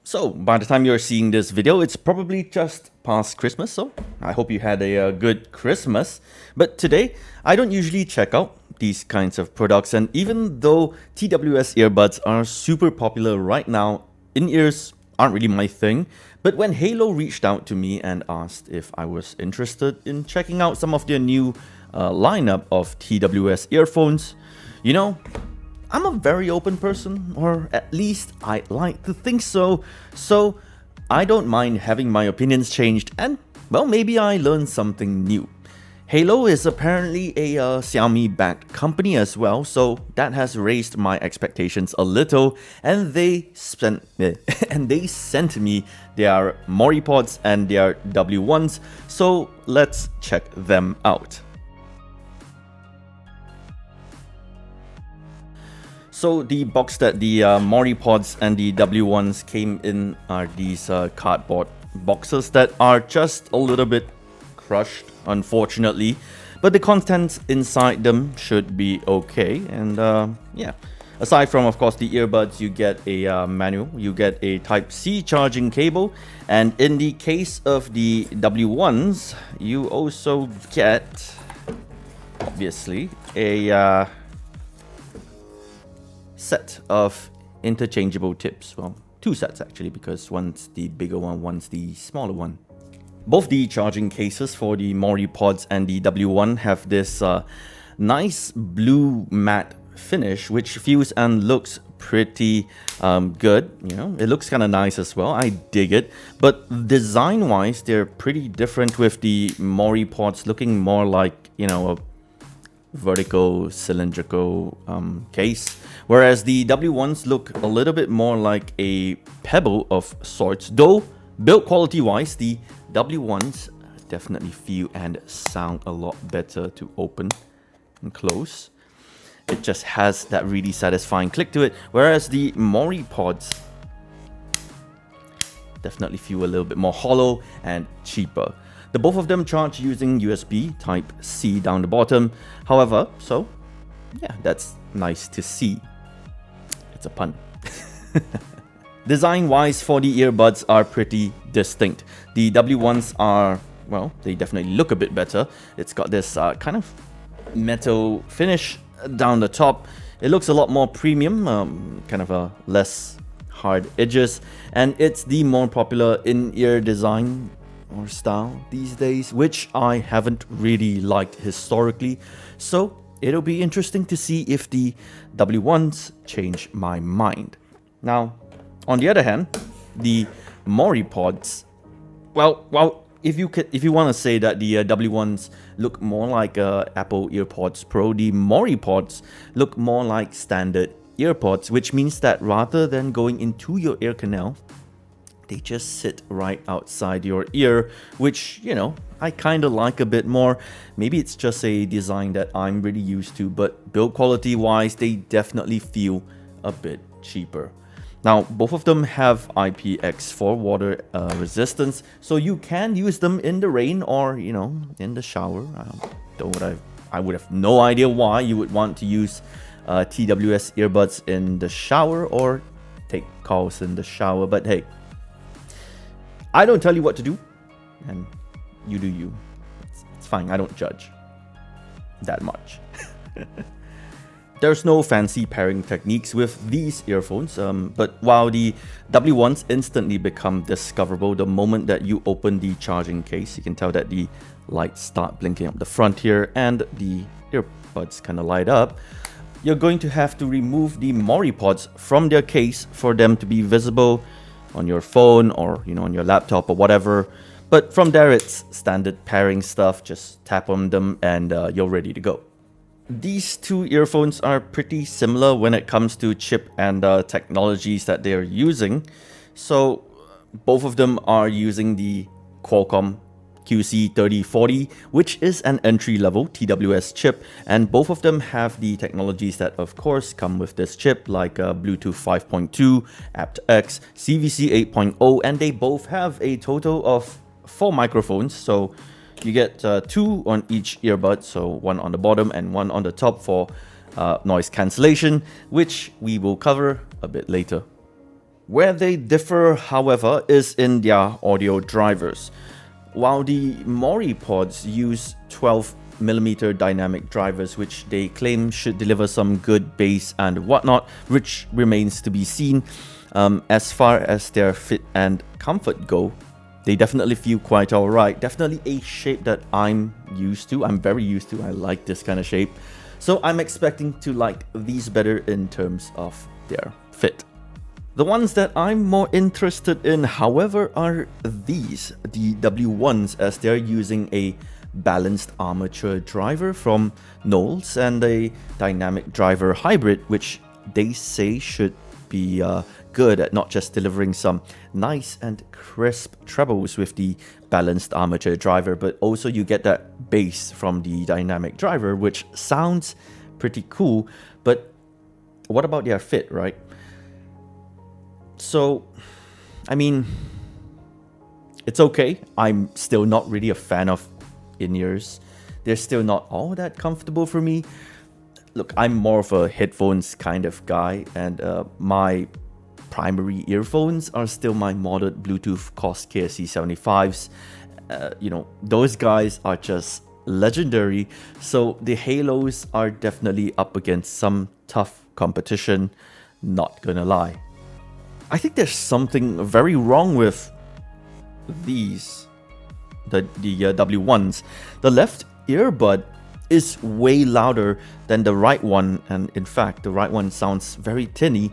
So, by the time you're seeing this video, it's probably just past Christmas, so I hope you had a good Christmas. But today, I don't usually check out these kinds of products, and even though TWS earbuds are super popular right now, in-ears aren't really my thing. But when Haylou reached out to me and asked if I was interested in checking out some of their new lineup of TWS earphones, you know, I'm a very open person, or at least I like to think so. So I don't mind having my opinions changed, and well, maybe I learned something new. Haylou is apparently a Xiaomi-backed company as well, so that has raised my expectations a little. And they sent me their Moripods and their W1s. So let's check them out. So the box that the Moripods and the W1s came in are these cardboard boxes that are just a little bit crushed, unfortunately. But the contents inside them should be okay. And yeah, aside from, of course, the earbuds, you get a manual, you get a Type-C charging cable. And in the case of the W1s, you also get, obviously, a set of interchangeable tips. Well, two sets actually, because one's the bigger one, one's the smaller one. Both the charging cases for the Moripods and the W1 have this nice blue matte finish, which feels and looks pretty good. You know, it looks kind of nice as well. I dig it. But design-wise, they're pretty different, with the Moripods looking more like, you know, a vertical cylindrical case, whereas the W1s look a little bit more like a pebble of sorts. Though build quality wise, the W1s definitely feel and sound a lot better to open and close. It just has that really satisfying click to it, whereas the Moripods definitely feel a little bit more hollow and cheaper. The both of them charge using USB Type-C down the bottom. However, so yeah, that's nice to see. It's a pun. Design-wise, for the earbuds are pretty distinct. The W1s are, well, they definitely look a bit better. It's got this kind of metal finish down the top. It looks a lot more premium, kind of a less hard edges, and it's the more popular in-ear design or style these days, which I haven't really liked historically. So it'll be interesting to see if the W1s change my mind. Now, on the other hand, the Moripods, well, if you want to say that the W1s look more like Apple EarPods Pro, the Moripods look more like standard EarPods, which means that rather than going into your ear canal, they just sit right outside your ear, which, you know, I kind of like a bit more. Maybe it's just a design that I'm really used to, but build quality wise, they definitely feel a bit cheaper. Now, both of them have IPX4 water resistance, so you can use them in the rain or, you know, in the shower. I would have no idea why you would want to use TWS earbuds in the shower or take calls in the shower, but hey, I don't tell you what to do, and you do you. It's fine, I don't judge that much. There's no fancy pairing techniques with these earphones, but while the W1s instantly become discoverable the moment that you open the charging case, you can tell that the lights start blinking up the front here and the earbuds kind of light up. You're going to have to remove the Moripods from their case for them to be visible on your phone or, you know, on your laptop or whatever. But from there, it's standard pairing stuff. Just tap on them and you're ready to go. These two earphones are pretty similar when it comes to chip and technologies that they're using. So both of them are using the Qualcomm QC3040, which is an entry-level TWS chip, and both of them have the technologies that of course come with this chip, like Bluetooth 5.2, aptX, CVC 8.0, and they both have a total of 4 microphones, so you get 2 on each earbud, so one on the bottom and one on the top for noise cancellation, which we will cover a bit later. Where they differ, however, is in their audio drivers. While the Moripods use 12mm dynamic drivers, which they claim should deliver some good bass and whatnot, which remains to be seen, as far as their fit and comfort go, they definitely feel quite alright. Definitely a shape that I'm very used to. I like this kind of shape. So I'm expecting to like these better in terms of their fit. The ones that I'm more interested in, however, are these, the W1s, as they're using a balanced armature driver from Knowles and a dynamic driver hybrid, which they say should be good at not just delivering some nice and crisp trebles with the balanced armature driver, but also you get that bass from the dynamic driver, which sounds pretty cool. But what about their fit, right? So, I mean, it's okay. I'm still not really a fan of in-ears. They're still not all that comfortable for me. Look, I'm more of a headphones kind of guy, and my primary earphones are still my modded Bluetooth COS KSC75s. Those guys are just legendary. So the Haylous are definitely up against some tough competition, not gonna lie. I think there's something very wrong with these, the W1s. The left earbud is way louder than the right one, and in fact the right one sounds very tinny,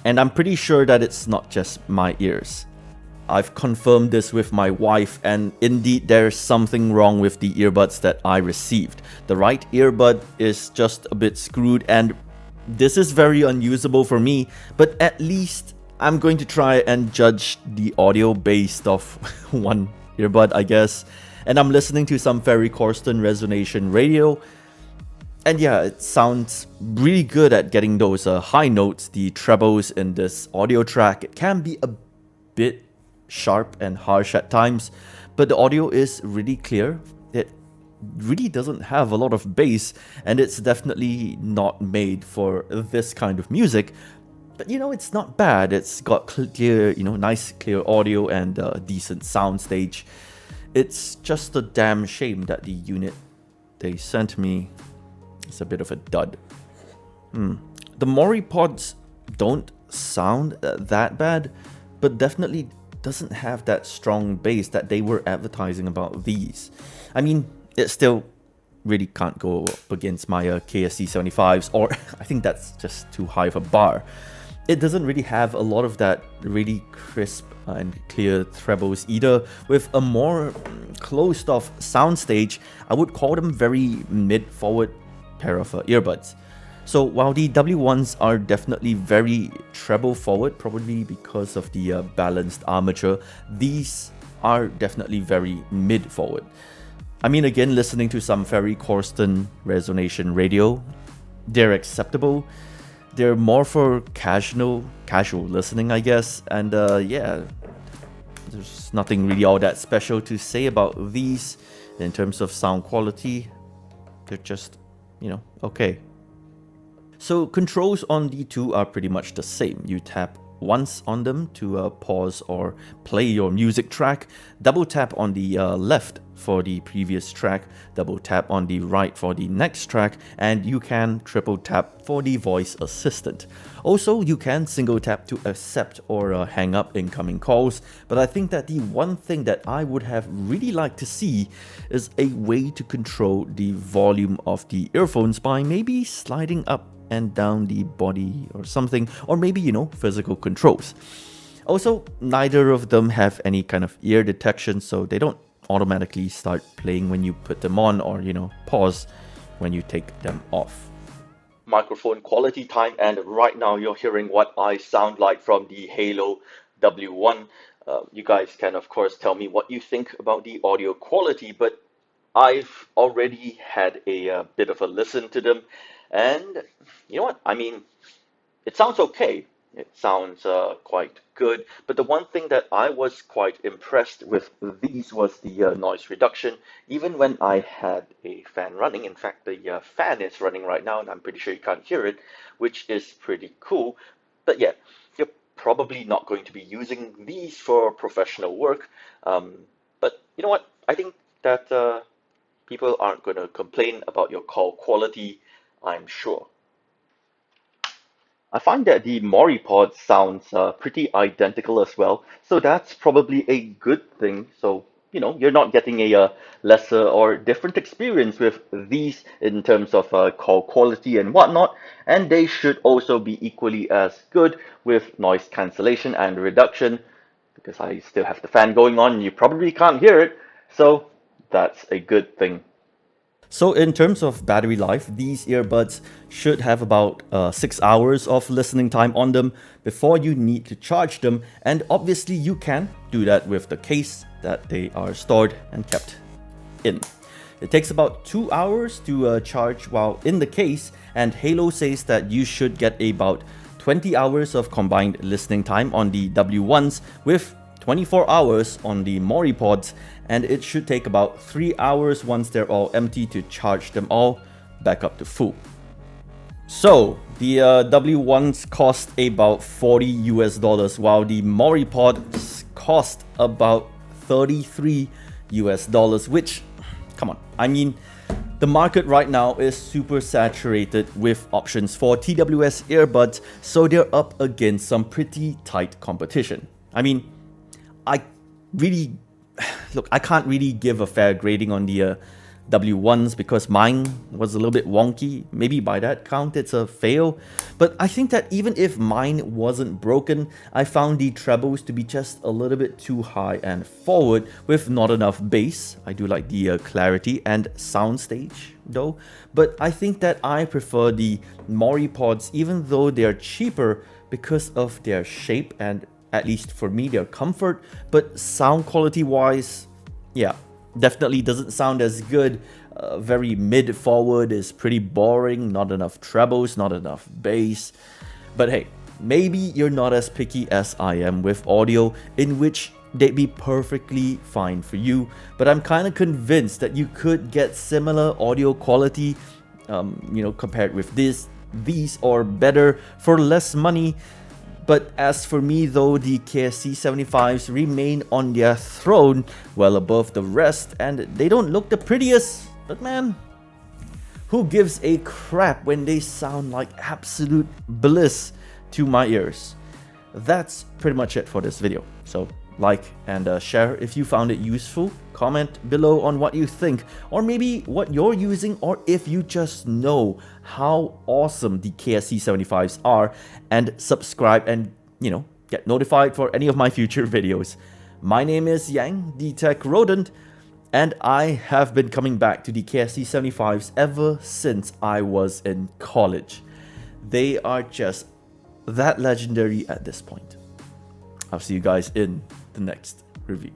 and I'm pretty sure that it's not just my ears. I've confirmed this with my wife, and indeed there's something wrong with the earbuds that I received. The right earbud is just a bit screwed, and this is very unusable for me, but at least I'm going to try and judge the audio based off one earbud, I guess. And I'm listening to some very Corsten resonation radio. And yeah, it sounds really good at getting those high notes, the trebles in this audio track. It can be a bit sharp and harsh at times, but the audio is really clear. It really doesn't have a lot of bass, and it's definitely not made for this kind of music. But it's not bad. It's got clear, nice clear audio and a decent soundstage. It's just a damn shame that the unit they sent me is a bit of a dud. The Moripods don't sound that bad, but definitely doesn't have that strong bass that they were advertising about these. I mean, it still really can't go up against my KSC75s, or I think that's just too high of a bar. It doesn't really have a lot of that really crisp and clear trebles either. With a more closed off soundstage, I would call them very mid-forward pair of earbuds. So while the W1s are definitely very treble forward, probably because of the balanced armature, these are definitely very mid forward. I mean, again, listening to some very Corsten resonation radio, they're acceptable. They're more for casual listening, I guess. And yeah, there's nothing really all that special to say about these in terms of sound quality. They're just, okay. So controls on the two are pretty much the same. You tap once on them to pause or play your music track, double tap on the left for the previous track, double tap on the right for the next track, and you can triple tap for the voice assistant. Also, you can single tap to accept or hang up incoming calls, but I think that the one thing that I would have really liked to see is a way to control the volume of the earphones by maybe sliding up and down the body or something, or maybe, physical controls. Also, neither of them have any kind of ear detection, so they don't automatically start playing when you put them on, or, pause when you take them off. Microphone quality time, and right now you're hearing what I sound like from the Haylou W1. You guys can, of course, tell me what you think about the audio quality, but I've already had a bit of a listen to them, and you know what? I mean, it sounds okay. It sounds quite good. But the one thing that I was quite impressed with these was the noise reduction. Even when I had a fan running, in fact, the fan is running right now, and I'm pretty sure you can't hear it, which is pretty cool. But yeah, you're probably not going to be using these for professional work. But you know what? I think that people aren't going to complain about your call quality, I'm sure. I find that the Moripod sounds pretty identical as well, so that's probably a good thing. So, you know, you're not getting a lesser or different experience with these in terms of call quality and whatnot, and they should also be equally as good with noise cancellation and reduction, because I still have the fan going on, and you probably can't hear it, so that's a good thing. So in terms of battery life, these earbuds should have about 6 hours of listening time on them before you need to charge them, and obviously you can do that with the case that they are stored and kept in. It takes about 2 hours to charge while in the case, and Haylou says that you should get about 20 hours of combined listening time on the W1s with 24 hours on the Moripods, and it should take about 3 hours once they're all empty to charge them all back up to full. So the W1s cost about $40 while the Moripods cost about $33, which, come on, I mean, the market right now is super saturated with options for TWS earbuds, so they're up against some pretty tight competition. I mean, I can't really give a fair grading on the W1s because mine was a little bit wonky. Maybe by that count it's a fail. But I think that even if mine wasn't broken, I found the trebles to be just a little bit too high and forward with not enough bass. I do like the clarity and soundstage though. But I think that I prefer the Moripods even though they're cheaper because of their shape and, at least for me, their comfort. But sound quality wise, yeah, definitely doesn't sound as good. Very mid forward is pretty boring, not enough trebles, not enough bass. But hey, maybe you're not as picky as I am with audio, in which they'd be perfectly fine for you. But I'm kind of convinced that you could get similar audio quality, compared with these or better for less money. But as for me though, the KTSG 75s remain on their throne well above the rest, and they don't look the prettiest, but man, who gives a crap when they sound like absolute bliss to my ears? That's pretty much it for this video. So like and share if you found it useful. Comment below on what you think, or maybe what you're using, or if you just know how awesome the KTSG 75s are, and subscribe and, get notified for any of my future videos. My name is Yang, the Tech Rodent, and I have been coming back to the KTSG 75s ever since I was in college. They are just that legendary at this point. I'll see you guys in the next review.